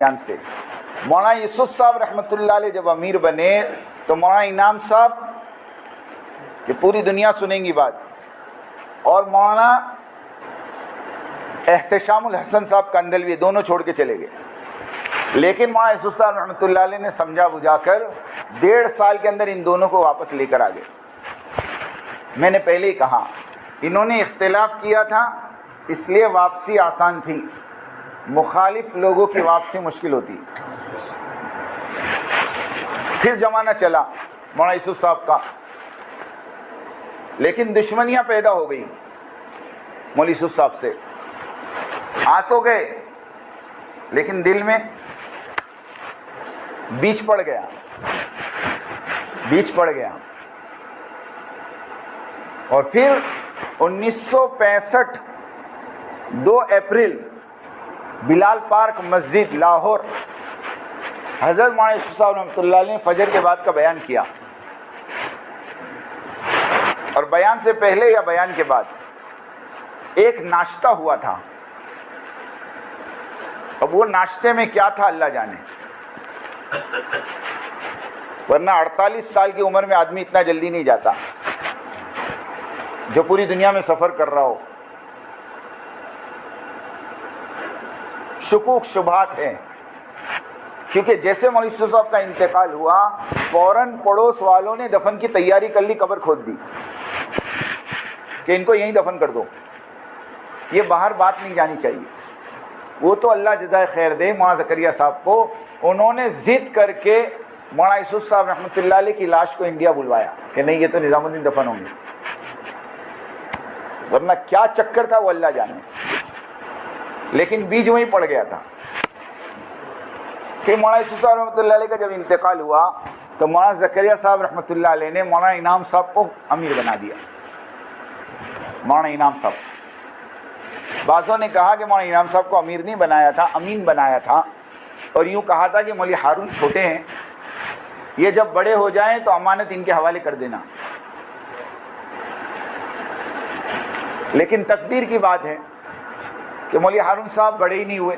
بیان سے مولانا یوسف صاحب رحمۃ اللہ علیہ جب امیر بنے تو مولانا انعام صاحب، یہ پوری دنیا سنیں گی بات، اور مولانا احتشام الحسن صاحب کندلوی دونوں چھوڑ کے چلے گئے. لیکن مولانا یوسف صاحب رحمۃ اللہ علیہ نے سمجھا بجھا کر 1.5 سال کے اندر ان دونوں کو واپس لے کر آ گئے. میں نے پہلے ہی کہا انہوں نے اختلاف کیا تھا اس لیے واپسی آسان تھی، مخالف لوگوں کی واپسی مشکل ہوتی. پھر زمانہ چلا مولانا یوسف صاحب کا، لیکن دشمنیاں پیدا ہو گئی مولانا یوسف صاحب سے. آ تو گئے لیکن دل میں بیچ پڑ گیا. اور پھر 1965 2 اپریل بلال پارک مسجد لاہور حضرت مولانا یوسف صاحب رحمۃ اللہ علیہ نے فجر کے بعد کا بیان کیا، اور بیان سے پہلے یا بیان کے بعد ایک ناشتہ ہوا تھا. اب وہ ناشتے میں کیا تھا اللہ جانے، ورنہ 48 سال کی عمر میں آدمی اتنا جلدی نہیں جاتا جو پوری دنیا میں سفر کر رہا ہو. شکوک شبہات ہیں، کیونکہ جیسے مولانا یوسف صاحب کا انتقال ہوا فوراً پڑوس والوں نے دفن کی تیاری کر لی، قبر کھود دی کہ ان کو یہیں دفن کر دو، یہ باہر بات نہیں جانی چاہیے. وہ تو اللہ جزائے خیر دے مولانا زکریا صاحب کو، انہوں نے ضد کر کے مولانا یوسف صاحب رحمۃ اللہ علیہ کی لاش کو انڈیا بلوایا کہ نہیں یہ تو نظام الدین دفن ہوں گے، ورنہ کیا چکر تھا وہ اللہ جانے. لیکن بیج وہیں پڑ گیا تھا. پھر مولانا یوسف صاحب رحمۃ اللہ علیہ کا جب انتقال ہوا تو مولانا زکریا صاحب رحمۃ اللہ علیہ نے مولانا انعام صاحب کو امیر بنا دیا. مولانا انعام صاحب، بعضوں نے کہا کہ مولانا انعام صاحب کو امیر نہیں بنایا تھا، امین بنایا تھا، اور یوں کہا تھا کہ مولوی ہارون چھوٹے ہیں، یہ جب بڑے ہو جائیں تو امانت ان کے حوالے کر دینا. لیکن تقدیر کی بات ہے کہ مولوی ہارون صاحب بڑے ہی نہیں ہوئے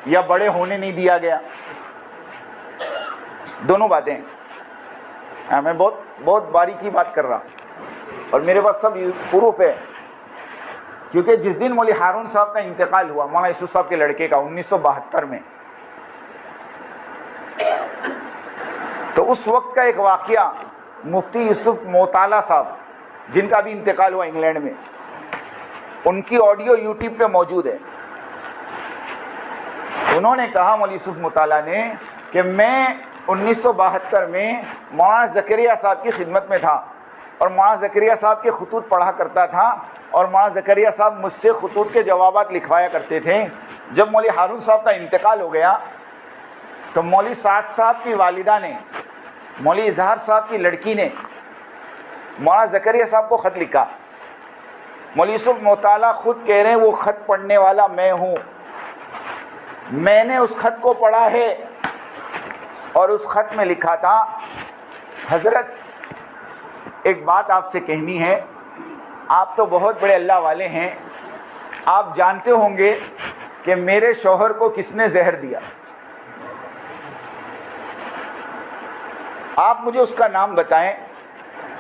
یا بڑے ہونے نہیں دیا گیا. دونوں باتیں میں بہت باریکی بات کر رہا اور میرے پاس سب پروف ہے. کیونکہ جس دن مولوی ہارون صاحب کا انتقال ہوا مولانا یوسف صاحب کے لڑکے کا 1972 میں، تو اس وقت کا ایک واقعہ مفتی یوسف موطالعہ صاحب جن کا بھی انتقال ہوا انگلینڈ میں، ان کی آڈیو یوٹیوب پہ موجود ہے. انہوں نے کہا مولانا یوسف موطالعہ نے کہ میں 1972 میں مولانا زکریا صاحب کی خدمت میں تھا اور مولانا زکریا صاحب کے خطوط پڑھا کرتا تھا، اور مولانا زکریا صاحب مجھ سے خطوط کے جوابات لکھوایا کرتے تھے. جب مولوی ہارون صاحب کا انتقال ہو گیا تو مولوی سعد صاحب کی والدہ نے، مولوی اظہار صاحب کی لڑکی نے مولانا زکریا صاحب کو خط لکھا. مولوی یوسف موطالعہ خود کہہ رہے ہیں وہ خط پڑھنے والا میں ہوں، میں نے اس خط کو پڑھا ہے اور اس خط میں لکھا تھا حضرت ایک بات آپ سے کہنی ہے، آپ تو بہت بڑے اللہ والے ہیں، آپ جانتے ہوں گے کہ میرے شوہر کو کس نے زہر دیا، آپ مجھے اس کا نام بتائیں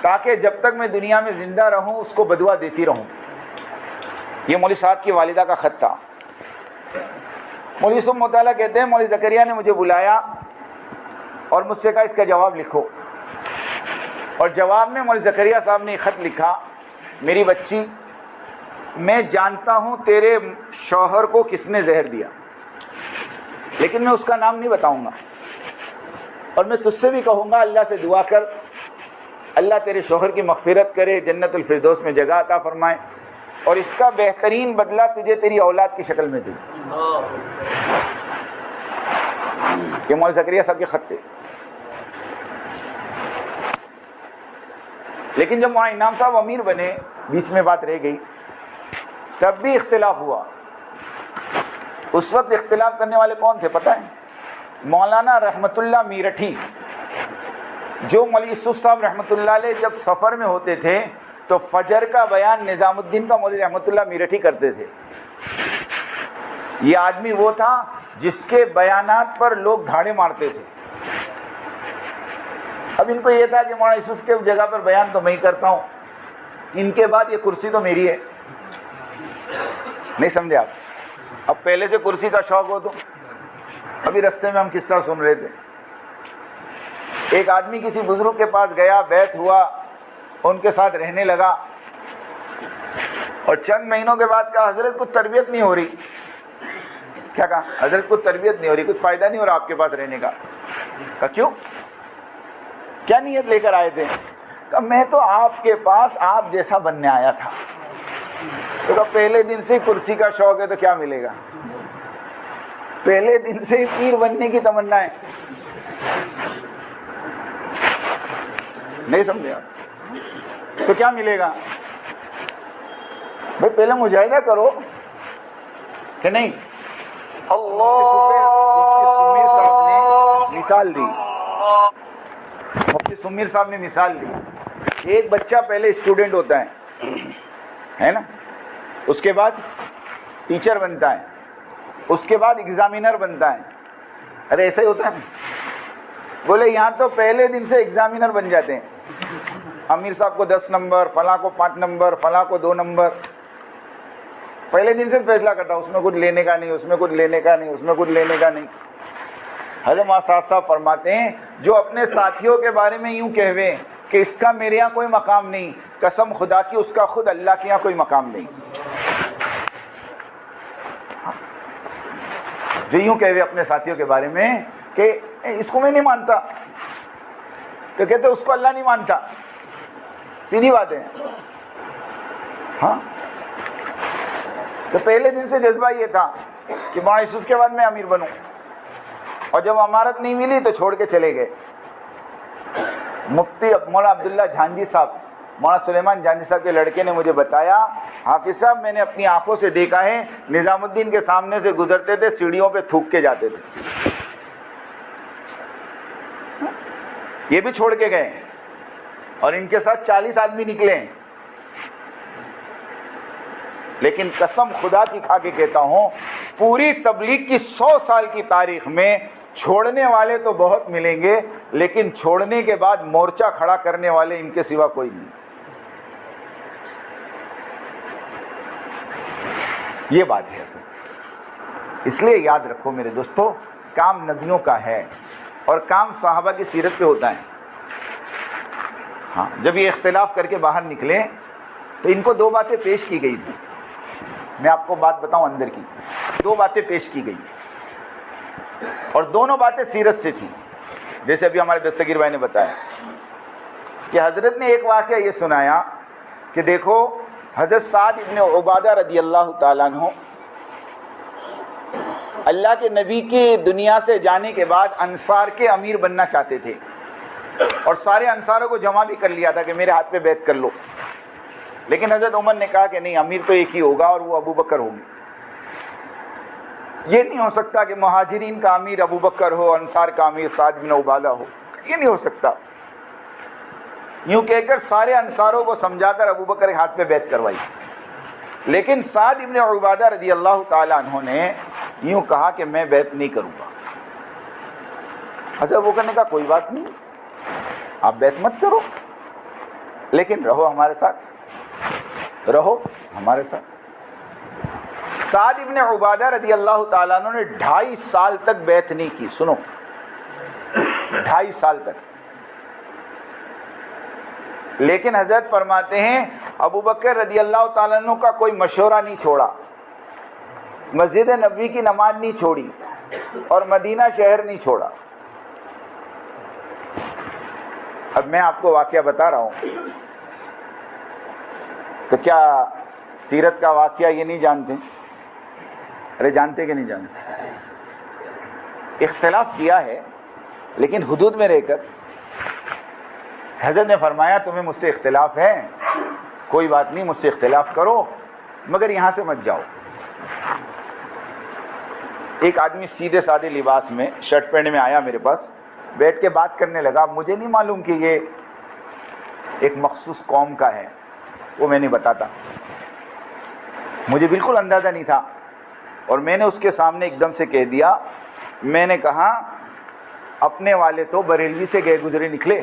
تاکہ جب تک میں دنیا میں زندہ رہوں اس کو بدعا دیتی رہوں. یہ مولوی صاحب کی والدہ کا خط تھا. مولوی یوسف موطالعہ کہتے ہیں مولوی زکریا نے مجھے بلایا اور مجھ سے کہا اس کا جواب لکھو، اور جواب میں مولوی زکریا صاحب نے خط لکھا، میری بچی میں جانتا ہوں تیرے شوہر کو کس نے زہر دیا، لیکن میں اس کا نام نہیں بتاؤں گا، اور میں تجھ سے بھی کہوں گا اللہ سے دعا کر اللہ تیرے شوہر کی مغفرت کرے، جنت الفردوس میں جگہ عطا فرمائے، اور اس کا بہترین بدلہ تجھے تیری اولاد کی شکل میں دے. یہ مولانا زکریا صاحب کے خط تھے. لیکن جب مولانا انعام صاحب امیر بنے، بیچ میں بات رہ گئی، تب بھی اختلاف ہوا. اس وقت اختلاف کرنے والے کون تھے پتہ ہے؟ مولانا رحمت اللہ میرٹھی، جو مولوی یوسف صاحب رحمۃ اللہ علیہ جب سفر میں ہوتے تھے تو فجر کا بیان نظام الدین کا مولوی رحمۃ اللہ میرٹھی کرتے تھے. یہ آدمی وہ تھا جس کے بیانات پر لوگ دھاڑے مارتے تھے. اب ان کو یہ تھا کہ مولانا یوسف کے جگہ پر بیان تو میں ہی کرتا ہوں, ان کے بعد یہ کرسی تو میری ہے. نہیں سمجھے آپ؟ اب پہلے سے کرسی کا شوق ہو تو. ابھی رستے میں ہم قصہ سن رہے تھے, ایک آدمی کسی بزرگ کے پاس گیا, بیعت ہوا, ان کے ساتھ رہنے لگا, اور چند مہینوں کے بعد کہا حضرت کچھ تربیت نہیں ہو رہی. کیا کہا؟ حضرت کچھ تربیت نہیں ہو رہی, کچھ فائدہ نہیں ہو رہا آپ کے پاس رہنے کا. کہا کیوں؟ کیا نیت لے کر آئے تھے؟ کہا میں تو آپ کے پاس آپ جیسا بننے آیا تھا. تو کہا پہلے دن سے کرسی کا شوق ہے تو کیا ملے گا؟ پہلے دن سے پیر بننے کی تمنا ہے. نہیں سمجھے آپ؟ تو کیا ملے گا بھائی؟ پہلے مجاہدہ کرو کہ نہیں. سمیر صاحب نے مثال دی, مفتی سمیر صاحب نے مثال دی. ایک بچہ پہلے اسٹوڈنٹ ہوتا ہے نا, اس کے بعد ٹیچر بنتا ہے, اس کے بعد ایگزامینر بنتا ہے. ارے ایسا ہی ہوتا ہے. بولے یہاں تو پہلے دن سے ایگزامینر بن جاتے ہیں. امیر صاحب کو 10 نمبر, فلاں کو 5 نمبر, فلاں کو 2 نمبر. پہلے دن سے فیصلہ کرتا, اس میں کچھ لینے کا نہیں, اس میں کچھ لینے کا نہیں, اس میں کچھ لینے کا نہیں. حضرت مولانا صاحب فرماتے ہیں جو اپنے ساتھیوں کے بارے میں یوں کہوے کہ اس کا میرے یہاں کوئی مقام نہیں, قسم خدا کی اس کا خود اللہ کے یہاں کوئی مقام نہیں. جو یوں کہوے اپنے ساتھیوں کے بارے میں کہ اس کو میں نہیں مانتا, تو کہتے اس کو اللہ نہیں مانتا. سیدھی بات ہے. ہاں, تو پہلے دن سے جذبہ یہ تھا کہ مولانا یوسف کے بعد میں امیر بنوں, اور جب امارت نہیں ملی تو چھوڑ کے چلے گئے. مفتی مولانا عبداللہ جھانجی صاحب, مولانا سلیمان جھانجی صاحب کے لڑکے نے مجھے بتایا, حافظ صاحب میں نے اپنی آنکھوں سے دیکھا ہے نظام الدین کے سامنے سے گزرتے تھے, سیڑھیوں پہ تھوک کے جاتے تھے. یہ بھی چھوڑ کے گئے, اور ان کے ساتھ 40 آدمی نکلے. لیکن قسم خدا کی کھا کے کہتا ہوں, پوری تبلیغ کی 100 سال کی تاریخ میں چھوڑنے والے تو بہت ملیں گے, لیکن چھوڑنے کے بعد مورچہ کھڑا کرنے والے ان کے سوا کوئی نہیں. یہ بات ہے. اس لیے یاد رکھو میرے دوستو, کام نبیوں کا ہے اور کام صحابہ کی سیرت پہ ہوتا ہے. ہاں, جب یہ اختلاف کر کے باہر نکلے تو ان کو 2 باتیں پیش کی گئی تھی. میں آپ کو بات بتاؤں اندر کی, 2 باتیں پیش کی گئی, اور دونوں باتیں سیرت سے تھیں. جیسے ابھی ہمارے دستگیر بھائی نے بتایا کہ حضرت نے ایک واقعہ یہ سنایا کہ دیکھو حضرت سعد ابن عبادہ رضی اللہ تعالیٰ عنہ اللہ کے نبی کی دنیا سے جانے کے بعد انصار کے امیر بننا چاہتے تھے, اور سارے انصاروں کو جمع بھی کر لیا تھا کہ میرے ہاتھ پہ بیعت کر لو. لیکن حضرت عمر نے کہا کہ نہیں, امیر تو ایک ہی ہوگا اور وہ ابو بکر ہوگی. یہ نہیں ہو سکتا کہ مہاجرین کا امیر ابو بکر ہو, انصار کا امیر سعد بن عبادہ ہو. یہ نہیں ہو سکتا. یوں کہہ کر سارے انصاروں کو سمجھا کر ابو بکر کے ہاتھ پہ بیعت کروائی. لیکن سعد ابن عبادہ رضی اللہ تعالیٰ عنہ نے یوں کہا کہ میں بیعت نہیں کروں گا. حضرت ابو بکر نے کہا کوئی بات نہیں, آپ بیعت مت کرو, لیکن رہو ہمارے ساتھ, رہو ہمارے ساتھ. سعد ابن عبادہ رضی اللہ تعالیٰ عنہ نے 2.5 سال تک بیعت نہیں کی. سنو, 2.5 سال تک. لیکن حضرت فرماتے ہیں ابو بکر رضی اللہ تعالیٰ عنہ کا کوئی مشورہ نہیں چھوڑا, مسجد نبوی کی نماز نہیں چھوڑی, اور مدینہ شہر نہیں چھوڑا. اب میں آپ کو واقعہ بتا رہا ہوں, تو کیا سیرت کا واقعہ یہ نہیں جانتے؟ ارے جانتے کہ نہیں جانتے؟ اختلاف کیا ہے لیکن حدود میں رہ کر. حضرت نے فرمایا تمہیں مجھ سے اختلاف ہے, کوئی بات نہیں, مجھ سے اختلاف کرو, مگر یہاں سے مت جاؤ. ایک آدمی سیدھے سادے لباس میں, شرٹ پینٹ میں آیا میرے پاس, بیٹھ کے بات کرنے لگا. مجھے نہیں معلوم کہ یہ ایک مخصوص قوم کا ہے, وہ میں نہیں بتاتا, مجھے بالکل اندازہ نہیں تھا. اور میں نے اس کے سامنے ایک دم سے کہہ دیا, میں نے کہا اپنے والے تو بریلوی سے گئے گزرے نکلے.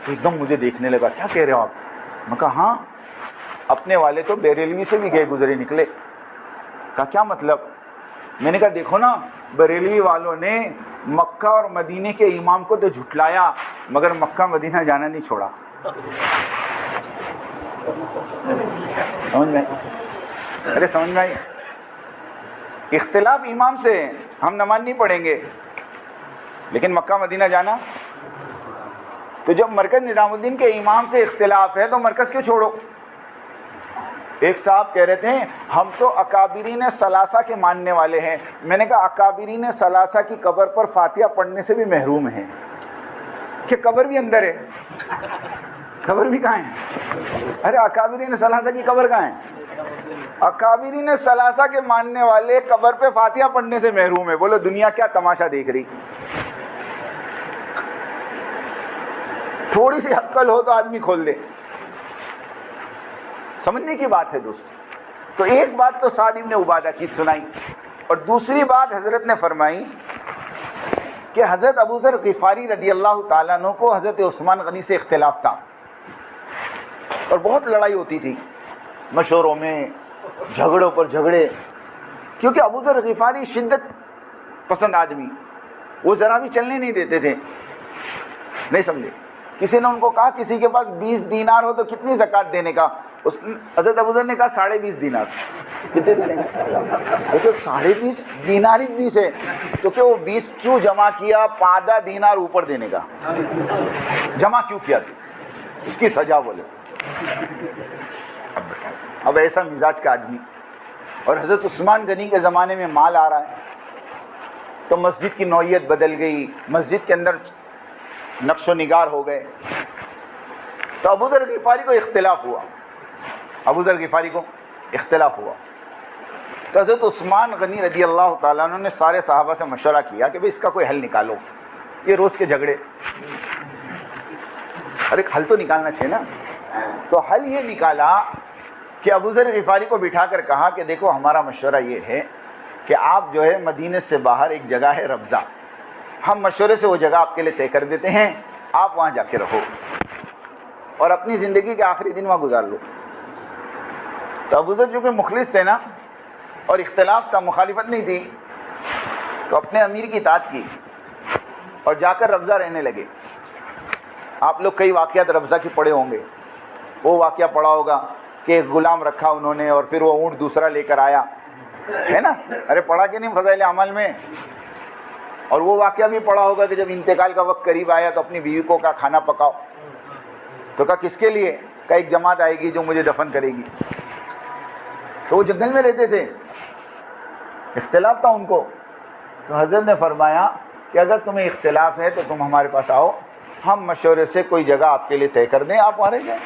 تو ایک دم مجھے دیکھنے لگا, کیا کہہ رہے ہو آپ؟ میں کہا ہاں, اپنے والے تو بریلوی سے بھی گئے گزرے نکلے. کہا کیا مطلب؟ میں نے کہا دیکھو نا, بریلوی والوں نے مکہ اور مدینے کے امام کو تو جھٹلایا مگر مکہ مدینہ جانا نہیں چھوڑا. سمجھ میں؟ ارے سمجھ میں آئی؟ اختلاف امام سے ہے, ہم نماز نہیں پڑھیں گے لیکن مکہ مدینہ جانا. تو جب مرکز نظام الدین کے امام سے اختلاف ہے تو مرکز کیوں چھوڑو؟ ایک صاحب کہہ رہے تھے ہم تو اکابرین ثلاثہ کے ماننے والے ہیں. میں نے کہا اکابرین ثلاثہ کی قبر پر فاتحہ پڑھنے سے بھی محروم ہیں کہ قبر بھی اندر ہے. قبر بھی کہاں ہے؟ ارے اکابرین ثلاثہ کی قبر کہاں ہے؟ اکابرین ثلاثہ کے ماننے والے قبر پہ فاتحہ پڑھنے سے محروم ہے. بولو دنیا کیا تماشا دیکھ رہی؟ تھوڑی سی عقل ہو تو آدمی کھول دے. سمجھنے کی بات ہے دوست. تو ایک بات تو سعد ابن عبادہ کی سنائی, اور دوسری بات حضرت نے فرمائی کہ حضرت ابو ذر غفاری رضی اللہ تعالیٰ عنہ کو حضرت عثمان غنی سے اختلاف تھا اور بہت لڑائی ہوتی تھی, مشوروں میں, جھگڑوں پر جھگڑے, کیونکہ ابو ذر غفاری شدت پسند آدمی, وہ ذرا بھی چلنے نہیں دیتے تھے. نہیں سمجھے؟ کسی نے ان کو کہا کسی کے پاس 20 دینار ہو تو کتنی زکوٰۃ دینے کا؟ حضرت ابو ذر نے کہا 20.5 دینار. کتنے دینے کا؟ تو 20.5 دینار ہی 20 ہے تو کہ وہ 20 کیوں جمع کیا؟ آدھا دینار اوپر دینے کا جمع کیوں کیا تھی؟ اس کی سزا بولے. اب ایسا مزاج کا آدمی, اور حضرت عثمان غنی کے زمانے میں مال آ رہا ہے تو مسجد کی نوعیت بدل گئی, مسجد کے اندر نقش و نگار ہو گئے. تو ابو ذر غفاری کو اختلاف ہوا, ابو ذر غفاری کو اختلاف ہوا. تو حضرت عثمان غنی رضی اللہ تعالیٰ عنہ نے سارے صحابہ سے مشورہ کیا کہ بھئی اس کا کوئی حل نکالو, یہ روز کے جھگڑے, اور ایک حل تو نکالنا چاہیے نا. تو حل یہ نکالا کہ ابو ذر غفاری کو بٹھا کر کہا کہ دیکھو ہمارا مشورہ یہ ہے کہ آپ جو ہے مدینے سے باہر ایک جگہ ہے ربضہ, ہم مشورے سے وہ جگہ آپ کے لیے طے کر دیتے ہیں, آپ وہاں جا کے رہو اور اپنی زندگی کے آخری دن وہاں گزار لو. تو ابو ذر چونکہ مخلص تھے نا اور اختلاف تھا, مخالفت نہیں تھی, تو اپنے امیر کی اطاعت کی اور جا کر ربضہ رہنے لگے. آپ لوگ کئی واقعات ربضہ کی پڑھے ہوں گے. وہ واقعہ پڑھا ہوگا کہ ایک غلام رکھا انہوں نے اور پھر وہ اونٹ دوسرا لے کر آیا, ہے نا؟ ارے پڑھا کہ نہیں فضائل اعمال میں؟ اور وہ واقعہ بھی پڑھا ہوگا کہ جب انتقال کا وقت قریب آیا تو اپنی بیوی کو کہا کھانا پکاؤ. تو کہا کس کے لیے؟ کہا ایک جماعت آئے گی جو مجھے دفن کرے گی. تو وہ جنگل میں رہتے تھے, اختلاف تھا ان کو. تو حضرت نے فرمایا کہ اگر تمہیں اختلاف ہے تو تم ہمارے پاس آؤ, ہم مشورے سے کوئی جگہ آپ کے لیے طے کر دیں, آپ وہاں رہ جائیں.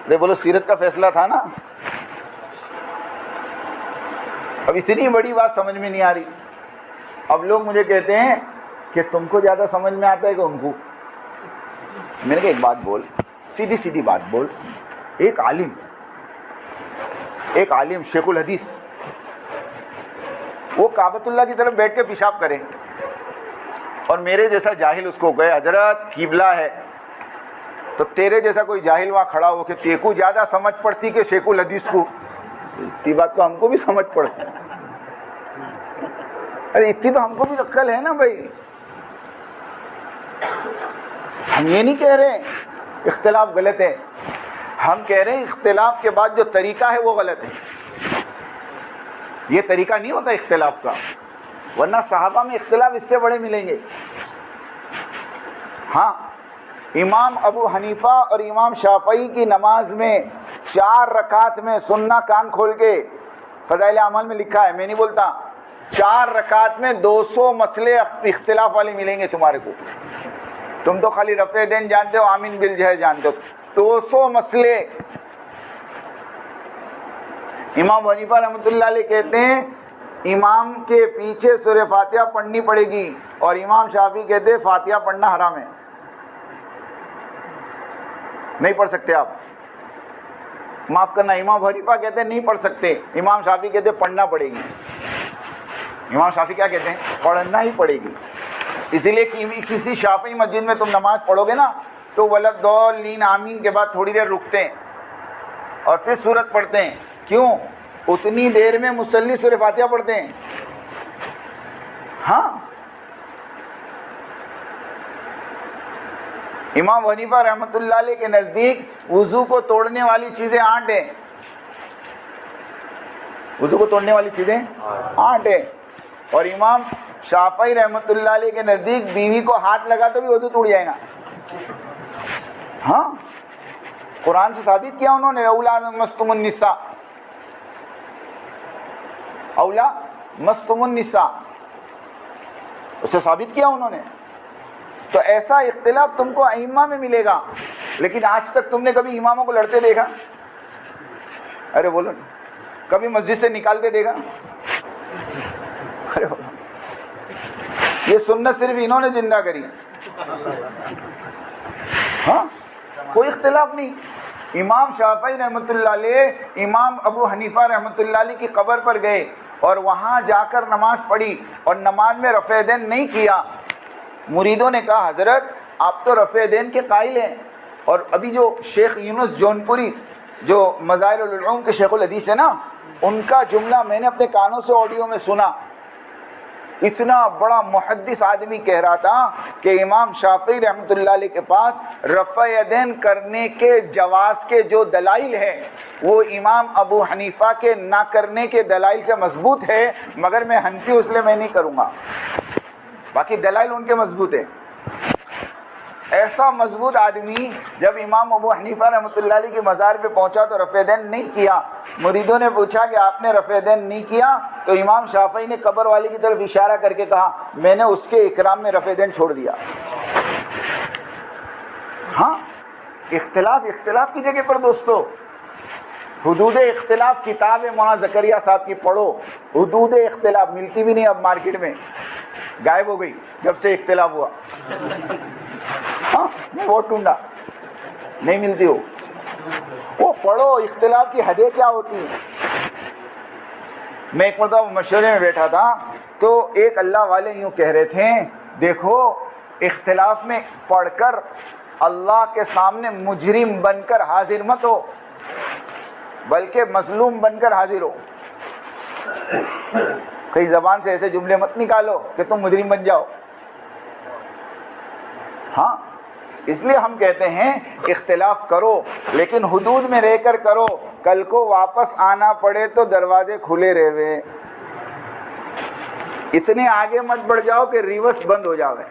ارے بولو سیرت کا فیصلہ تھا نا. اب اتنی بڑی بات سمجھ میں نہیں آ رہی. اب لوگ مجھے کہتے ہیں کہ تم کو زیادہ سمجھ میں آتا ہے کہ ان کو. میں نے کہا ایک بات بول, سیدھی سیدھی بات بول. ایک عالم شیخ الحدیث وہ کعبۃ اللہ کی طرف بیٹھ کے پیشاب کرے اور میرے جیسا جاہل اس کو کہے حضرت قبلہ ہے, تو تیرے جیسا کوئی جاہل وہاں کھڑا ہو کہ تیکو زیادہ سمجھ پڑتی کہ شیخ الحدیث کو. اتنی بات تو ہم کو بھی سمجھ پڑتی. ارے اتنی تو ہم کو بھی عقل ہے نا بھائی. ہم یہ نہیں کہہ رہے اختلاف غلط ہے, ہم کہہ رہے ہیں اختلاف کے بعد جو طریقہ ہے وہ غلط ہے. یہ طریقہ نہیں ہوتا اختلاف کا, ورنہ صحابہ میں اختلاف اس سے بڑے ملیں گے. ہاں, امام ابو حنیفہ اور امام شافعی کی نماز میں 4 رکعت میں سننا کان کھول کے, فضائل اعمال میں لکھا ہے, میں نہیں بولتا, 4 رکعت میں 200 مسئلے اختلاف والے ملیں گے تمہارے کو. تم تو خالی رفع دین جانتے ہو, آمین بالجہر جانتے ہو, 200 مسئلے. امام حنیفہ رحمۃ اللہ علیہ کہتے ہیں امام کے پیچھے سورہ فاتحہ پڑھنی پڑے گی, اور امام شافعی کہتے ہیں فاتحہ پڑھنا حرام ہے, نہیں پڑھ سکتے آپ. معاف کرنا, امام حنیفہ کہتے ہیں نہیں پڑھ سکتے, امام شافعی کہتے ہیں پڑھنا پڑے گی. امام شافعی کیا کہتے ہیں؟ پڑھنا ہی پڑے گی. اسی لیے کسی شافعی مسجد میں تم نماز پڑھو گے نا تو ولدالین آمین کے بعد تھوڑی دیر رکتے ہیں اور پھر سورت پڑھتے ہیں. کیوں؟ اتنی دیر میں مصلی سورہ فاتحہ پڑھتے ہیں. ہاں. امام حنیفہ رحمۃ اللہ علیہ کے نزدیک وضو کو توڑنے والی چیزیں 8 ہیں. وضو کو توڑنے والی چیزیں 8 ہیں. اور امام شافعی رحمۃ اللہ علیہ کے نزدیک بیوی کو ہاتھ لگا تو بھی وضو ٹوٹ جائے گا. ہاں، قرآن سے ثابت کیا انہوں نے، اولا مستم النساء، اولا مستم النساء، اسے ثابت کیا انہوں نے. تو ایسا اختلاف تم کو ائمہ میں ملے گا، لیکن آج تک تم نے کبھی اماموں کو لڑتے دیکھا؟ ارے بولو، کبھی مسجد سے نکالتے دیکھا؟ ارے بولو. یہ سنت صرف انہوں نے زندہ کری. ہاں، کوئی اختلاف نہیں. امام شافعی رحمۃ اللہ علیہ امام ابو حنیفہ رحمۃ اللہ علیہ کی قبر پر گئے اور وہاں جا کر نماز پڑھی اور نماز میں رفع دین نہیں کیا. مریدوں نے کہا حضرت آپ تو رفع دین کے قائل ہیں. اور ابھی جو شیخ یونس جونپوری جو مظاہر العلوم کے شیخ الحدیث ہے نا، ان کا جملہ میں نے اپنے کانوں سے آڈیو میں سنا. اتنا بڑا محدث آدمی کہہ رہا تھا کہ امام شافعی رحمۃ اللہ علیہ کے پاس رفع یدین کرنے کے جواز کے جو دلائل ہیں وہ امام ابو حنیفہ کے نہ کرنے کے دلائل سے مضبوط ہے، مگر میں حنفی اس لیے میں نہیں کروں گا. باقی دلائل ان کے مضبوط ہیں. ایسا مضبوط آدمی جب امام ابو حنیفہ رحمۃ اللہ علیہ کے مزار پہ پہنچا تو رفع دین نہیں کیا. مریدوں نے پوچھا کہ آپ نے رفع دین نہیں کیا؟ تو امام شافعی نے قبر والے کی طرف اشارہ کر کے کہا میں نے اس کے اکرام میں رفع دین چھوڑ دیا. ہاں، اختلاف کی جگہ پر دوستو حدود اختلاف کتاب مولانا زکریا صاحب کی پڑھو. حدود اختلاف ملتی بھی نہیں اب مارکیٹ میں، غائب ہو گئی جب سے اختلاف ہوا. ہاں، میں وہ ڈھونڈا نہیں ملتی ہو. وہ پڑھو اختلاف کی حدیں کیا ہوتی ہیں. میں ایک مرتبہ مشورے میں بیٹھا تھا تو ایک اللہ والے یوں کہہ رہے تھے دیکھو اختلاف میں پڑھ کر اللہ کے سامنے مجرم بن کر حاضر مت ہو، بلکہ مظلوم بن کر حاضر ہو. کئی زبان سے ایسے جملے مت نکالو کہ تم مجرم بن جاؤ. ہاں، اس لیے ہم کہتے ہیں اختلاف کرو لیکن حدود میں رہ کر کرو. کل کو واپس آنا پڑے تو دروازے کھلے رہے. اتنے آگے مت بڑھ جاؤ کہ ریورس بند ہو جاوے.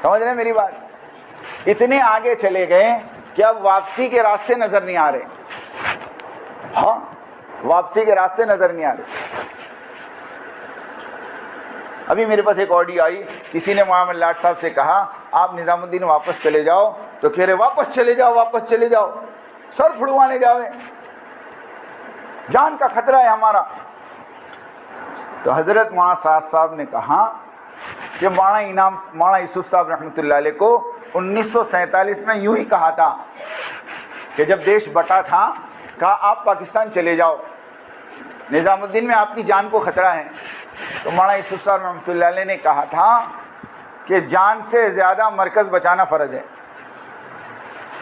سمجھ رہے ہیں میری بات؟ اتنے آگے چلے گئے کہ اب واپسی کے راستے نظر نہیں آ رہے. ہاں، واپسی کے راستے نظر نہیں آ رہے. ابھی میرے پاس ایک آڈیو آئی، کسی نے محمد لاٹ صاحب سے کہا آپ نظام الدین واپس چلے جاؤ، تو کہہ رہے واپس چلے جاؤ سر پھڑوانے جاوے، جان کا خطرہ ہے ہمارا. تو حضرت مولانا سعد صاحب نے کہا کہ مولانا یوسف صاحب رحمۃ اللہ علیہ کو 1947 میں یوں ہی کہا تھا کہ جب دیش بٹا تھا، کہا آپ پاکستان چلے جاؤ، نظام الدین میں آپ کی جان کو خطرہ ہے. تو مولانا یوسف صاحب رحمۃ اللہ علیہ نے کہا تھا کہ جان سے زیادہ مرکز بچانا فرض ہے.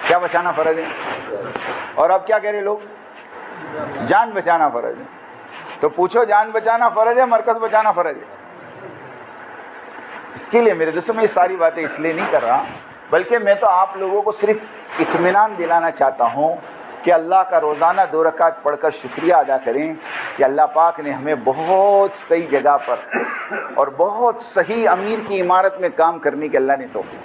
کیا بچانا فرض ہے؟ اور اب کیا کہہ رہے لوگ؟ جان بچانا فرض ہے. تو پوچھو جان بچانا فرض ہے مرکز بچانا فرض ہے؟ اس کے لیے میرے دوستوں میں یہ ساری باتیں اس لیے نہیں کر رہا، بلکہ میں تو آپ لوگوں کو صرف اطمینان دلانا چاہتا ہوں کہ اللہ کا روزانہ 2 رکعت پڑھ کر شکریہ ادا کریں کہ اللہ پاک نے ہمیں بہت صحیح جگہ پر اور بہت صحیح امیر کی عمارت میں کام کرنے کے اللہ نے توفیق.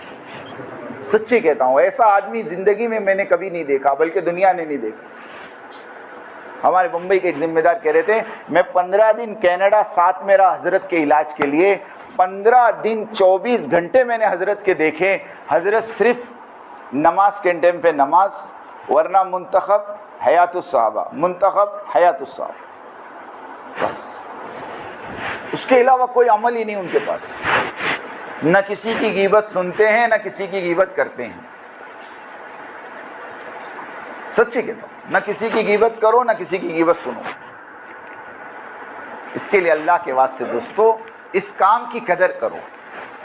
سچی کہتا ہوں، ایسا آدمی زندگی میں نے کبھی نہیں دیکھا، بلکہ دنیا نے نہیں دیکھا. ہمارے بمبئی کے ایک ذمہ دار کہہ رہے تھے میں 15 دن کینیڈا ساتھ میں رہا حضرت کے علاج کے لیے. 15 دن 24 گھنٹے میں نے حضرت کے دیکھے. حضرت صرف نماز کے ٹائم پہ نماز، ورنہ منتخب حیات الصحابہ، بس اس کے علاوہ کوئی عمل ہی نہیں ان کے پاس. نہ کسی کی غیبت سنتے ہیں، نہ کسی کی غیبت کرتے ہیں. سچی کہتا ہوں، نہ کسی کی غیبت کرو، نہ کسی کی غیبت سنو. اس کے لیے اللہ کے واسطے دوستو اس کام کی قدر کرو،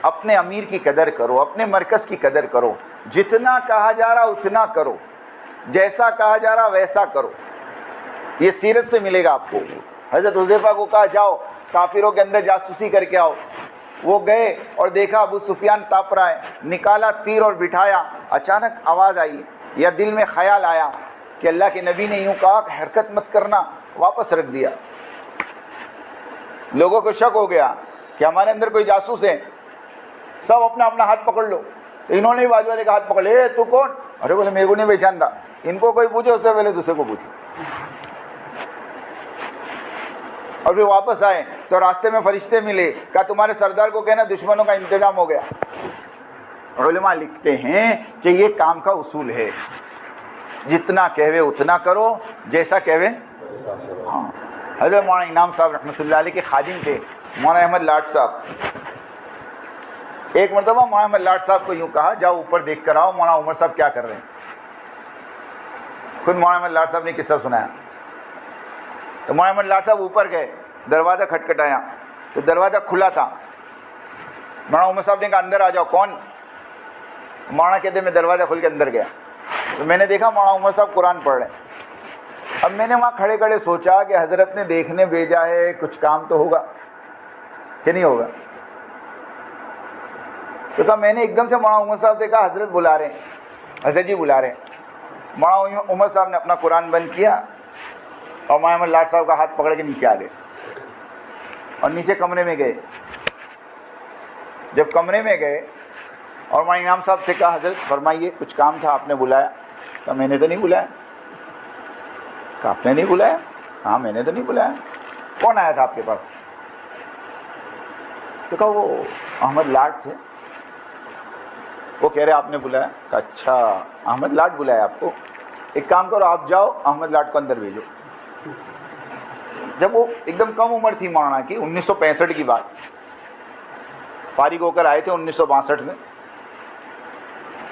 اپنے امیر کی قدر کرو، اپنے مرکز کی قدر کرو، جتنا کہا جا رہا اتنا کرو، جیسا کہا جا رہا ویسا کرو۔ یہ سیرت سے ملے گا آپ کو۔ حضرت حذیفہ کو کہا جاؤ کافروں کے اندر جاسوسی کر کے آؤ، وہ گئے اور دیکھا ابو سفیان تاپ رہا ہے، نکالا تیر اور بٹھایا، اچانک آواز آئی یا دل میں خیال آیا کہ اللہ کے نبی نے یوں کہا کہ حرکت مت کرنا، واپس رکھ دیا۔ لوگوں کو شک ہو گیا کہ ہمارے اندر کوئی جاسوس ہے، سب اپنا اپنا ہاتھ پکڑ لو۔ تو انہوں نے بازو والے کا ہاتھ پکڑ لے، تو کون؟ ارے بولے میرے کو نہیں پہچانتا، ان کو کوئی پوچھے اس سے پہلے دوسرے کو پوچھے۔ اور پھر واپس آئے تو راستے میں فرشتے ملے، کہا تمہارے سردار کو کہنا دشمنوں کا انتظام ہو گیا۔ علماء لکھتے ہیں کہ یہ کام کا اصول ہے، جتنا کہوے اتنا کرو، جیسا کہوے ہاں۔ حضرت مولانا انعام صاحب رحمۃ اللہ علیہ کے خادم تھے مولانا احمد لاٹ صاحب۔ ایک مرتبہ مولانا احمد لاٹ صاحب کو یوں کہا جاؤ اوپر دیکھ کر آؤ مولانا عمر صاحب کیا کر رہے ہیں۔ خود مولانا احمد لاٹ صاحب نے قصہ سنایا۔ تو مولانا احمد لاٹ صاحب اوپر گئے، دروازہ کھٹکھٹایا تو دروازہ کھلا تھا۔ مولانا عمر صاحب نے کہا اندر آ جاؤ۔ کون؟ مولانا کہتے میں دروازہ کھل کے اندر گیا تو میں نے دیکھا مولانا عمر صاحب قرآن پڑھ رہے ہیں۔ اب میں نے وہاں کھڑے کھڑے سوچا کہ حضرت نے دیکھنے بھیجا ہے، کچھ کام تو ہوگا کہ نہیں ہوگا۔ تو کہا میں نے ایک دم سے مولانا عمر صاحب سے کہا حضرت بلا رہے ہیں، حضرت جی بلا رہے ہیں۔ مولانا عمر صاحب نے اپنا قرآن بند کیا اور مولانا احمد لاٹ صاحب کا ہاتھ پکڑ کے نیچے آ گئے اور نیچے کمرے میں گئے۔ جب کمرے میں گئے اور مولانا انعام صاحب سے کہا حضرت فرمائیے کچھ کام تھا آپ نے بلایا؟ کہا میں نے تو نہیں بلایا۔ کہا آپ نے نہیں بلایا؟ ہاں میں نے تو نہیں بلایا۔ کون آیا تھا آپ کے پاس؟ تو کہا وہ احمد لاٹ تھے، وہ کہہ رہے آپ نے بلایا۔ کہا اچھا احمد لاٹ بلایا آپ کو، ایک کام کرو آپ جاؤ احمد لاٹ کو اندر بھیجو۔ جب وہ ایک دم کم عمر تھی مولانا کی، 1965 کی بات، فارغ ہو کر آئے تھے 1962 میں،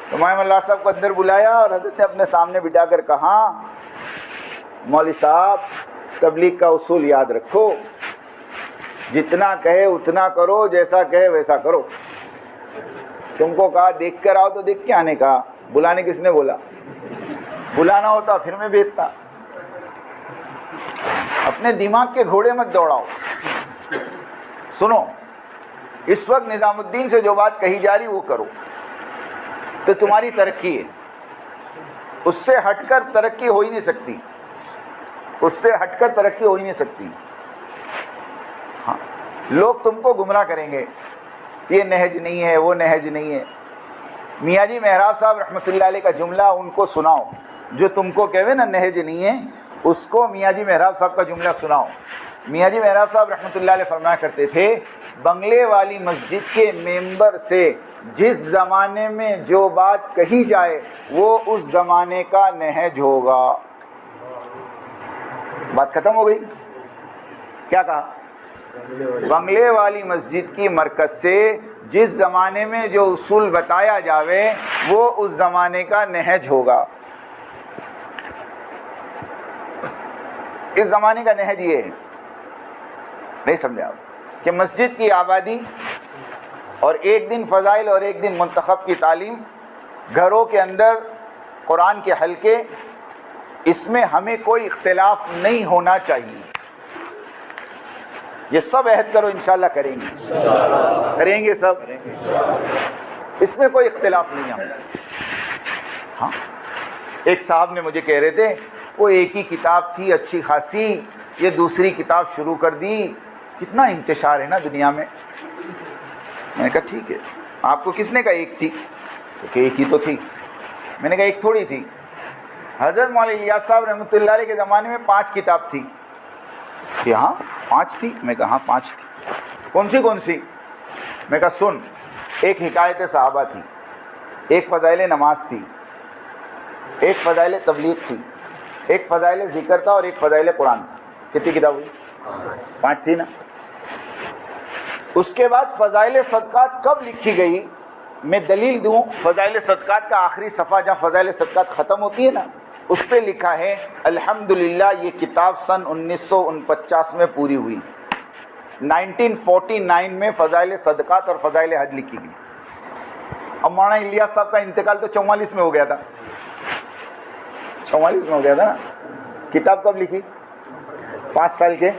تو مولانا احمد لاٹ صاحب کو اندر بلایا اور حضرت نے اپنے سامنے بٹھا کر کہا مولوی صاحب تبلیغ کا اصول یاد رکھو، جتنا کہے اتنا کرو، جیسا کہے ویسا کرو۔ تم کو کہا دیکھ کر آؤ تو دیکھ کے آنے کہا، بلانے کس نے بولا؟ بلانا ہوتا پھر میں بھیجتا۔ اپنے دماغ کے گھوڑے مت دوڑاؤ۔ سنو اس وقت نظام الدین سے جو بات کہی جا رہی وہ کرو تو تمہاری ترقی ہے، اس سے ہٹ کر ترقی ہو ہی نہیں سکتی، اس سے ہٹ کر ترقی ہو ہی نہیں سکتی۔ ہاں لوگ تم کو گمراہ کریں گے، یہ نہج نہیں ہے وہ نہج نہیں ہے۔ میاں جی محراب صاحب رحمۃ اللہ علیہ کا جملہ ان کو سناؤ، جو تم کو کہوے نا نہج نہیں ہے، اس کو میاں جی محراب صاحب کا جملہ سناؤ۔ میاں جی محراب صاحب رحمۃ اللہ علیہ فرمایا کرتے تھے بنگلے والی مسجد کے ممبر سے جس زمانے میں جو بات کہی جائے وہ اس زمانے کا نہج ہوگا۔ بات ختم ہو گئی۔ کیا کہا؟ بنگلے والی مسجد کی مرکز سے جس زمانے میں جو اصول بتایا جاوے وہ اس زمانے کا نہج ہوگا۔ اس زمانے کا نہج یہ ہے، نہیں سمجھا آپ، کہ مسجد کی آبادی اور ایک دن فضائل اور ایک دن منتخب کی تعلیم، گھروں کے اندر قرآن کے حلقے، اس میں ہمیں کوئی اختلاف نہیں ہونا چاہیے۔ یہ سب عہد کرو انشاءاللہ کریں گے، کریں گے سب، اس میں کوئی اختلاف نہیں ہے۔ ہاں ایک صاحب نے مجھے کہہ رہے تھے وہ ایک ہی کتاب تھی اچھی خاصی، یہ دوسری کتاب شروع کر دی، کتنا انتشار ہے نا دنیا میں۔ میں نے کہا ٹھیک ہے، آپ کو کس نے کہا ایک تھی؟ کہ ایک ہی تو تھی۔ میں نے کہا ایک تھوڑی تھی، حضرت مولانا الیاس صاحب رحمۃ اللہ علیہ کے زمانے میں 5 کتاب تھی۔ کہ ہاں 5 تھی؟ میں کہا ہاں 5 تھی۔ کون سی؟ میں کہا سن، ایک حکایت صحابہ تھی، ایک فضائل نماز تھی، ایک فضائل تبلیغ تھی، ایک فضائل ذکر تھا اور ایک فضائل قرآن تھا۔ کتنی کتاب ہوئی؟ 5 تھی نا۔ اس کے بعد فضائل صدقات کب لکھی گئی؟ میں دلیل دوں، فضائل صدقات کا آخری صفحہ جہاں فضائل صدقات ختم ہوتی ہے نا، اس پہ لکھا ہے الحمدللہ یہ کتاب سن 1949 میں پوری ہوئی۔ 1949 میں فضائل صدقات اور فضائل حج لکھی گئی. اب مولانا الیاس صاحب کا انتقال تو 44 میں ہو گیا تھا. 44 میں ہو گیا تھا نا. کتاب کب لکھی؟ 5 سال کے.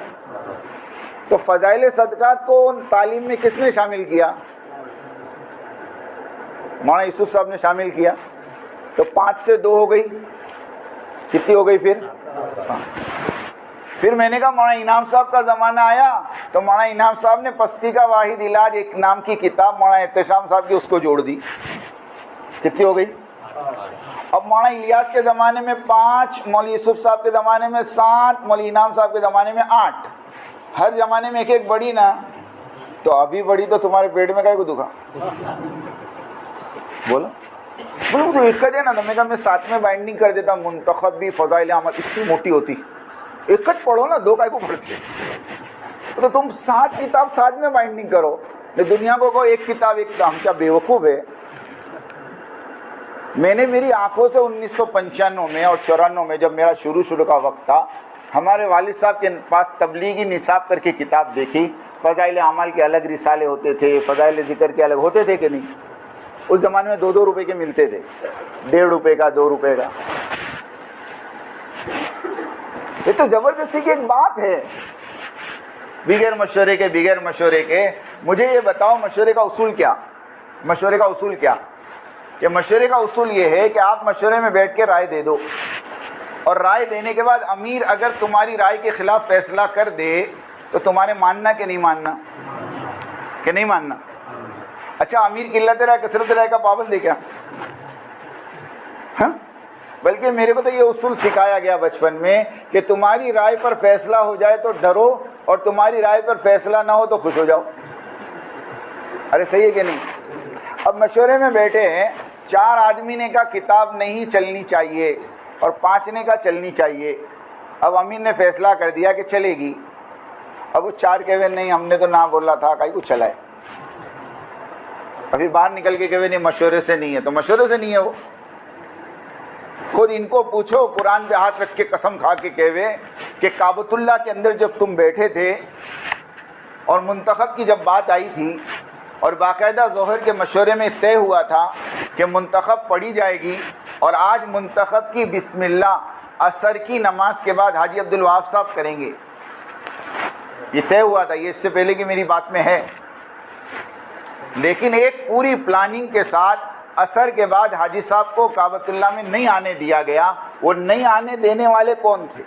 تو فضائل صدقات کو تعلیم میں کس نے شامل کیا؟ مولانا یوسف صاحب نے شامل کیا. تو 5 سے 2 ہو گئی. کتنی ہو گئی پھر؟ پھر میں نے کہا مولانا انعام صاحب کا زمانہ آیا تو مولانا انعام صاحب نے پستی کا واحد علاج ایک نام کی کتاب مولانا احتشام صاحب کی اس کو جوڑ دی. کتنی ہو گئی؟ اب مولانا الیاس کے زمانے میں 5, مولانا یوسف صاحب کے زمانے میں 7, مولانا انعام صاحب کے زمانے میں 8. ہر زمانے میں ایک ایک بڑی نا. تو ابھی بڑی تو تمہارے پیٹ میں کائے کو دکھا؟ بولو بولو. تو ایک کا دے نا. میں کہا میں 7 میں بائنڈنگ کر دیتا. منتخب بھی فضائل اعمال اتنی موٹی ہوتی. ایک کچھ پڑھو نا, 2 کائے کو پڑھتے. تو تم 7 کتاب 7 میں بائنڈنگ کرو. دنیا کو ایک کتاب ایک. ہم کیا بیوقوف ہے؟ میں نے میری آنکھوں سے 1995 میں اور 94 میں جب میرا شروع کا وقت تھا, ہمارے والد صاحب کے پاس تبلیغی نصاب کر کے کتاب دیکھی. فضائل اعمال کے الگ رسالے ہوتے تھے, فضائل ذکر کے الگ ہوتے تھے کہ نہیں؟ اس زمانے میں 2 روپے کے ملتے تھے, 1.5 روپے کا, 2 روپے کا. یہ تو زبردستی کی ایک بات ہے. بغیر مشورے کے مجھے یہ بتاؤ مشورے کا اصول کیا؟ مشورے کا اصول کیا؟ کہ مشورے کا اصول یہ ہے کہ آپ مشورے میں بیٹھ کے رائے دے دو, اور رائے دینے کے بعد امیر اگر تمہاری رائے کے خلاف فیصلہ کر دے تو تمہارے ماننا کہ نہیں ماننا؟ کہ نہیں ماننا؟ اچھا, امیر قلت رائے کثرت رائے کا پابند ہے کیا؟ ہاں, بلکہ میرے کو تو یہ اصول سکھایا گیا بچپن میں کہ تمہاری رائے پر فیصلہ ہو جائے تو ڈرو, اور تمہاری رائے پر فیصلہ نہ ہو تو خوش ہو جاؤ. ارے صحیح ہے کہ نہیں؟ اب مشورے میں بیٹھے ہیں, 4 آدمی نے کہا کتاب نہیں چلنی چاہیے اور 5 نے کہا چلنی چاہیے. اب امیر نے فیصلہ کر دیا کہ چلے گی. اب وہ 4 کہے نہیں ہم نے تو نہ بولا تھا, کہیں کو چلائے. ابھی باہر نکل کے کہے نہیں مشورے سے نہیں ہے, تو مشورے سے نہیں ہے. وہ خود ان کو پوچھو, قرآن پہ ہاتھ رکھ کے قسم کھا کے کہے کہ کعبۃ اللہ کے اندر جب تم بیٹھے تھے اور منتخب کی جب بات آئی تھی اور باقاعدہ ظہر کے مشورے میں طے ہوا تھا کہ منتخب پڑھی جائے گی, اور آج منتخب کی بسم اللہ عصر کی نماز کے بعد حاجی عبدالوہاب صاحب کریں گے, یہ طے ہوا تھا. یہ اس سے پہلے کی میری بات میں ہے, لیکن ایک پوری پلاننگ کے ساتھ عصر کے بعد حاجی صاحب کو کعبۃ اللہ میں نہیں آنے دیا گیا. وہ نہیں آنے دینے والے کون تھے؟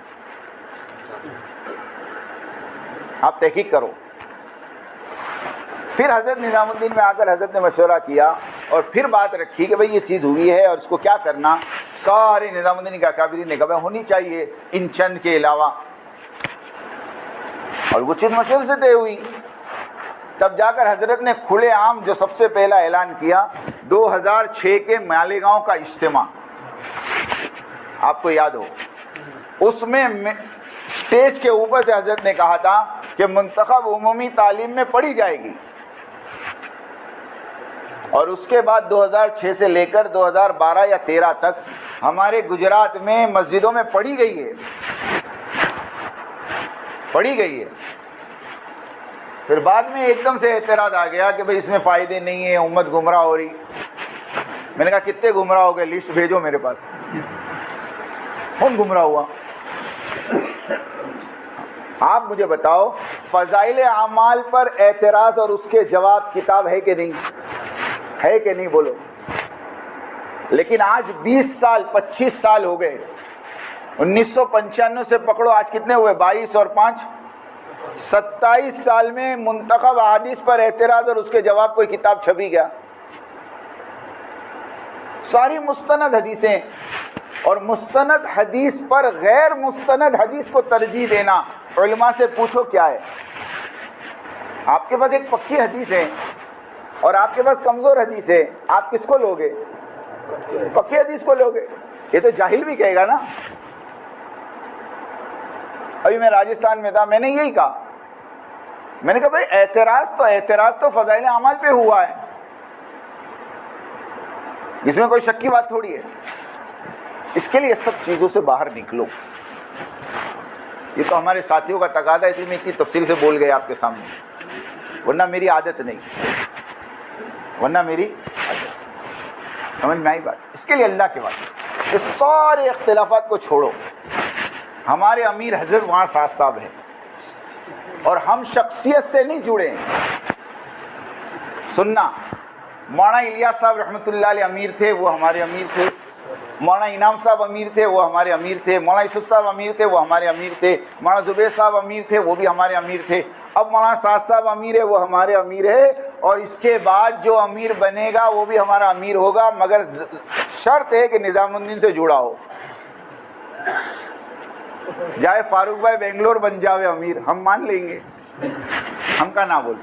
آپ تحقیق کرو. پھر حضرت نظام الدین میں آ کر حضرت نے مشورہ کیا اور پھر بات رکھی کہ بھئی یہ چیز ہوئی ہے اور اس کو کیا کرنا. سارے نظام الدین کے اکابرین نے کہا ہونی چاہیے ان چند کے علاوہ, اور وہ چیز مشورے سے طے ہوئی. تب جا کر حضرت نے کھلے عام جو سب سے پہلا اعلان کیا 2006 کے مالیگاؤں کا اجتماع, آپ کو یاد ہو, اس میں اسٹیج کے اوپر سے حضرت نے کہا تھا کہ منتخب عمومی تعلیم میں پڑھی جائے گی, اور اس کے بعد 2006 سے لے کر 2012 یا 13 تک ہمارے گجرات میں مسجدوں میں پڑھی گئی ہے. پھر بعد میں ایک دم سے اعتراض آ گیا کہ بھئی اس میں فائدے نہیں ہیں, امت گمراہ ہو رہی. میں نے کہا کتنے گمراہ ہو گئے, لسٹ بھیجو میرے پاس, کون گمراہ ہوا؟ آپ مجھے بتاؤ فضائل اعمال پر اعتراض اور اس کے جواب کتاب ہے کہ نہیں؟ ہے کہ نہیں بولو. لیکن آج 20 سال 25 سال ہو گئے, 1995 سے پکڑو, آج کتنے ہوئے؟ 22 اور 5 27 سال میں منتخب احادیث پر اعتراض اور اس کے جواب کوئی کتاب چھپی گیا؟ ساری مستند حدیثیں, اور مستند حدیث پر غیر مستند حدیث کو ترجیح دینا. علماء سے پوچھو کیا ہے. آپ کے پاس ایک پکی حدیث ہے اور آپ کے پاس کمزور حدیث ہے, آپ کس کو لوگے؟ پکی حدیث کو لوگے. یہ تو جاہل بھی کہے گا نا. ابھی میں راجستھان میں تھا, میں نے یہی کہا, میں نے کہا بھائی اعتراض تو فضائل اعمال پہ ہوا ہے, اس میں کوئی شک کی بات تھوڑی ہے. اس کے لیے سب چیزوں سے باہر نکلو. یہ تو ہمارے ساتھیوں کا تقاضا ہے، اس لیے میں اتنی تفصیل سے بول گئے آپ کے سامنے، ورنہ میری عادت نہیں، ورنہ میری عادت۔ سمجھ میں آئی بات؟ اس کے لیے اللہ کے واسطے کہ سارے اختلافات کو چھوڑو۔ ہمارے امیر حضرت وہاں ساتھ صاحب ہیں، اور ہم شخصیت سے نہیں جڑے ہیں۔ سننا، مولانا الیاس صاحب رحمۃ اللہ علیہ امیر تھے، وہ ہمارے امیر تھے۔ مولانا انعام صاحب امیر تھے، وہ ہمارے امیر تھے۔ مولانا یوسف صاحب امیر تھے، وہ ہمارے امیر تھے۔ مولانا زبیر صاحب امیر تھے، وہ بھی ہمارے امیر تھے۔ اب مولانا سعد صاحب امیر ہے، وہ ہمارے امیر ہے، اور اس کے بعد جو امیر بنے گا وہ بھی ہمارا امیر ہوگا، مگر شرط ہے کہ نظام الدین سے جڑا ہو۔ جائے فاروق بھائی بنگلور بن جاوے امیر، ہم مان لیں گے، ہم کا نہ بول،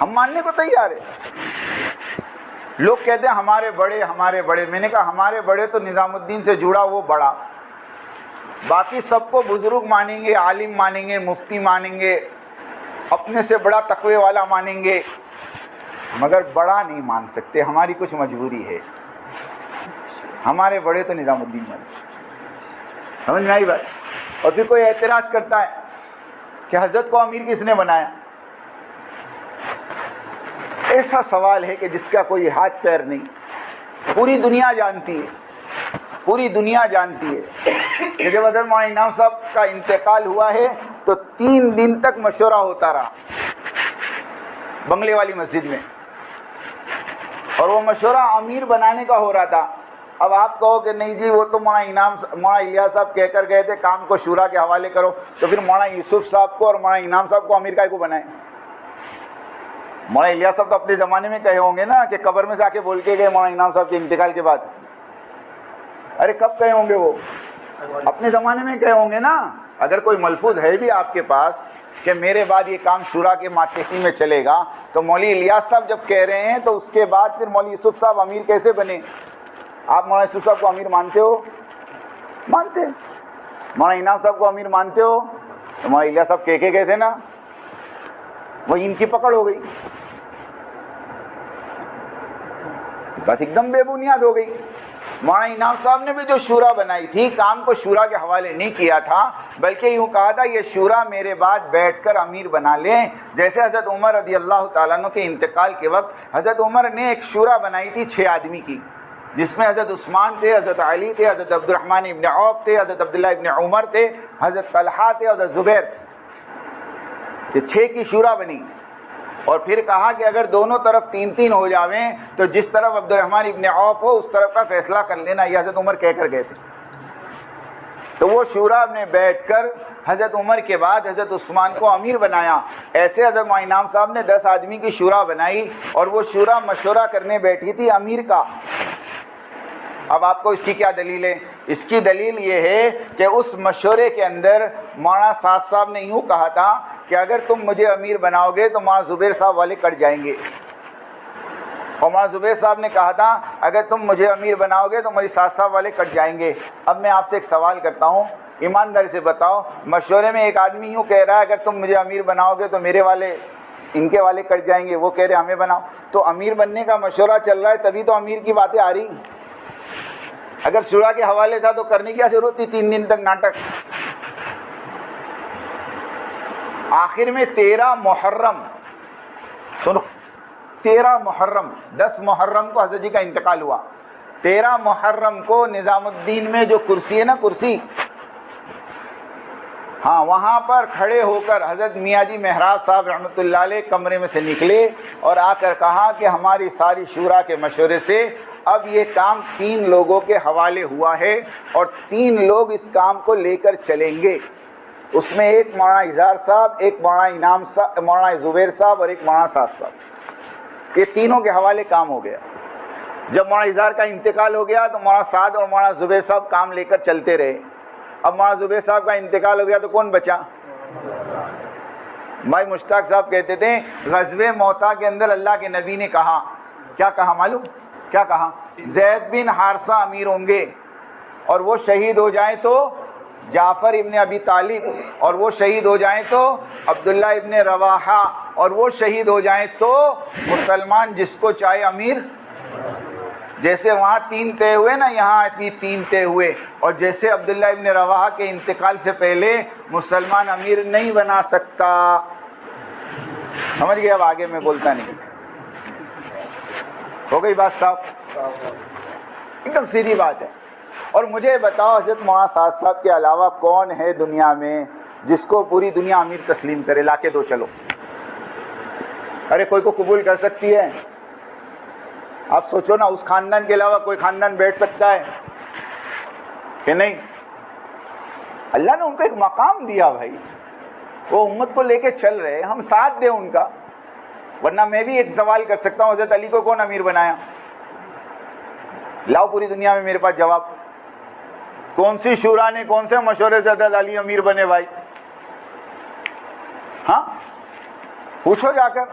ہم ماننے کو تیار ہے۔ لوگ کہتے ہیں ہمارے بڑے ہمارے بڑے، میں نے کہا ہمارے بڑے تو نظام الدین سے جڑا وہ بڑا، باقی سب کو بزرگ مانیں گے، عالم مانیں گے، مفتی مانیں گے، اپنے سے بڑا تقوی والا مانیں گے، مگر بڑا نہیں مان سکتے، ہماری کچھ مجبوری ہے۔ ہمارے بڑے تو نظام الدین مانیں۔ سمجھ میں آئی بات؟ اور پھر کوئی اعتراض کرتا ہے کہ حضرت کو امیر کس نے بنایا؟ ایسا سوال ہے کہ جس کا کوئی ہاتھ پیر نہیں۔ پوری دنیا جانتی ہے، پوری دنیا جانتی ہے کہ جب حضرت مولانا انعام صاحب کا انتقال ہوا ہے تو 3 دن تک مشورہ ہوتا رہا بنگلے والی مسجد میں، اور وہ مشورہ امیر بنانے کا ہو رہا تھا۔ اب آپ کہو کہ نہیں جی وہ تو مولانا الیاس صاحب کہہ کر گئے تھے کام کو شورا کے حوالے کرو، تو پھر مولانا یوسف صاحب کو اور مولانا انعام صاحب کو امیر کائے کو بنائیں؟ مولانا الیاس صاحب تو اپنے زمانے میں کہے ہوں گے نا کہ قبر میں سے آ کے بول کے گئے مولانا انعام صاحب کے انتقال کے بعد۔ ارے کب کہے ہوں گے وہ؟ اپنے زمانے میں کہے ہوں گے نا۔ اگر کوئی ملفوظ ہے بھی آپ کے پاس کہ میرے بعد یہ کام شورا کے ماتحتی میں چلے گا، تو مولوی الیاس صاحب جب کہہ رہے ہیں تو اس کے بعد پھر مولوی یوسف صاحب امیر کیسے بنے؟ آپ مولانا یوسف صاحب کو امیر مانتے ہو؟ مانتے۔ مولانا انعام صاحب کو امیر مانتے ہو؟ تو مولانا الیاس صاحب کہہ کے گئے تھے نا، وہ ان کی پکڑ ہو گئی، بات ایک دم بے بنیاد ہو گئی۔ مولانا انعام صاحب نے بھی جو شورا بنائی تھی، کام کو شورا کے حوالے نہیں کیا تھا، بلکہ یوں کہا تھا یہ شورا میرے بعد بیٹھ کر امیر بنا لیں۔ جیسے حضرت عمر رضی اللہ تعالیٰ عنہ کے انتقال کے وقت حضرت عمر نے ایک شورا بنائی تھی 6 آدمی کی، جس میں حضرت عثمان تھے، حضرت علی تھے، حضرت عبد الرحمن ابن عوف تھے، حضرت عبداللہ ابن عمر تھے، حضرت طلحہ تھے، حضرت زبیر تھے۔ یہ 6 کی شورا بنی، اور پھر کہا کہ اگر دونوں طرف 3-3 ہو جاویں تو جس طرف عبد الرحمن ابن عوف ہو اس طرف کا فیصلہ کر لینا، یہ حضرت عمر کہہ کر گئے تھے۔ تو وہ شورا نے بیٹھ کر حضرت عمر کے بعد حضرت عثمان کو امیر بنایا۔ ایسے حضرت مولانا انعام صاحب نے 10 آدمی کی شورا بنائی، اور وہ شورا مشورہ کرنے بیٹھی تھی امیر کا۔ اب آپ کو اس کی کیا دلیل ہے؟ اس کی دلیل یہ ہے کہ اس مشورے کے اندر مولانا سعد صاحب نے یوں کہا تھا کہ اگر تم مجھے امیر بناؤ گے تو مولانا زبیر صاحب والے کٹ جائیں گے، اور مولانا زبیر صاحب نے کہا تھا اگر تم مجھے امیر بناؤ گے تو مولوی سعد صاحب والے کٹ جائیں گے۔ اب میں آپ سے ایک سوال کرتا ہوں، ایمانداری سے بتاؤ، مشورے میں ایک آدمی یوں کہہ رہا ہے اگر تم مجھے امیر بناؤ گے تو میرے والے ان کے والے کٹ جائیں گے، وہ کہہ رہے ہمیں بناؤ، تو امیر بننے کا مشورہ چل رہا ہے تبھی تو امیر کی باتیں آ رہی۔ اگر شورا کے حوالے تھا تو کرنے کی کیا ضرورت تھی 3 دن تک ناٹک؟ آخر میں 13 محرم، سنو، 13 محرم، 10 محرم کو حضرت جی کا انتقال ہوا، 13 محرم کو نظام الدین میں جو کرسی ہے نا، کرسی، ہاں وہاں پر کھڑے ہو کر حضرت میاں جی مہراج صاحب رحمۃ اللہ علیہ کمرے میں سے نکلے اور آ کر کہا کہ ہماری ساری شورا کے مشورے سے اب یہ کام 3 لوگوں کے حوالے ہوا ہے، اور 3 لوگ اس کام کو لے کر چلیں گے۔ اس میں ایک مولانا اظہار صاحب، ایک مولانا انعام صاحب، مولانا زبیر صاحب اور ایک مولانا سعد صاحب، یہ تینوں کے حوالے کام ہو گیا۔ جب مولانا اظہار کا انتقال ہو گیا تو مولانا سعد اور مولانا زبیر صاحب کام لے کر چلتے رہے۔ اب مولانا زبیر صاحب کا انتقال ہو گیا تو کون بچا؟ بھائی مشتاق صاحب کہتے تھے غزوہ موتا کے اندر اللہ کے نبی نے کہا، کیا کہا معلوم؟ کیا کہا؟ زید بن حارثہ امیر ہوں گے، اور وہ شہید ہو جائیں تو جعفر ابن ابی طالب، اور وہ شہید ہو جائیں تو عبداللہ ابن رواحہ، اور وہ شہید ہو جائیں تو مسلمان جس کو چاہے امیر۔ جیسے وہاں 3 طے ہوئے نا، یہاں بھی 3 طے ہوئے. اور جیسے عبداللہ ابن رواحہ کے انتقال سے پہلے مسلمان امیر نہیں بنا سکتا. سمجھ گئے؟ اب آگے میں بولتا نہیں. ہو گئی بات صاحب؟ ایک دم سیدھی بات ہے. اور مجھے بتاؤ حضرت مولانا سعد صاحب کے علاوہ کون ہے دنیا میں جس کو پوری دنیا امیر تسلیم کرے؟ لا کے دو چلو. ارے کوئی کو قبول کر سکتی ہے؟ آپ سوچو نا، اس خاندان کے علاوہ کوئی خاندان بیٹھ سکتا ہے کہ نہیں؟ اللہ نے ان کو ایک مقام دیا بھائی، وہ امت کو لے کے چل رہے، ہم ساتھ دیں ان کا. ورنہ میں بھی ایک سوال کر سکتا ہوں، حضرت علی کو کون امیر بنایا؟ لاؤ پوری دنیا میں میرے پاس جواب. کون سی شورا نے، کون سے مشورے سے حضرت علی امیر بنے بھائی؟ ہاں پوچھو جا کر.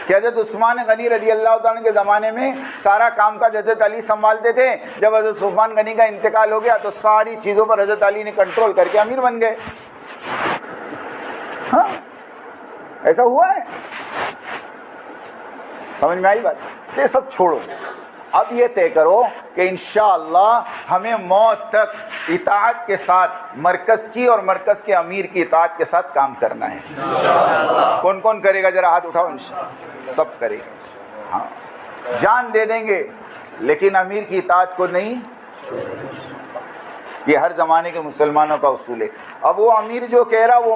کہ حضرت عثمان غنی رضی اللہ تعالیٰ کے زمانے میں سارا کام کاج حضرت علی سنبھالتے تھے، جب حضرت عثمان غنی کا انتقال ہو گیا تو ساری چیزوں پر حضرت علی نے کنٹرول کر کے امیر بن گئے. ہاں ایسا ہوا ہے. سمجھ میں آئی بات؟ یہ سب چھوڑو. اب یہ طے کرو کہ انشاءاللہ ہمیں موت تک اطاعت کے ساتھ مرکز کی اور مرکز کے امیر کی اطاعت کے ساتھ کام کرنا ہے. کون کون کرے گا؟ ذرا ہاتھ اٹھاؤ. انشاءاللہ سب کرے گا. ہاں جان دے دیں گے لیکن امیر کی اطاعت کو نہیں. یہ ہر زمانے کے مسلمانوں کا اصول ہے. اب وہ امیر جو کہہ رہا وہ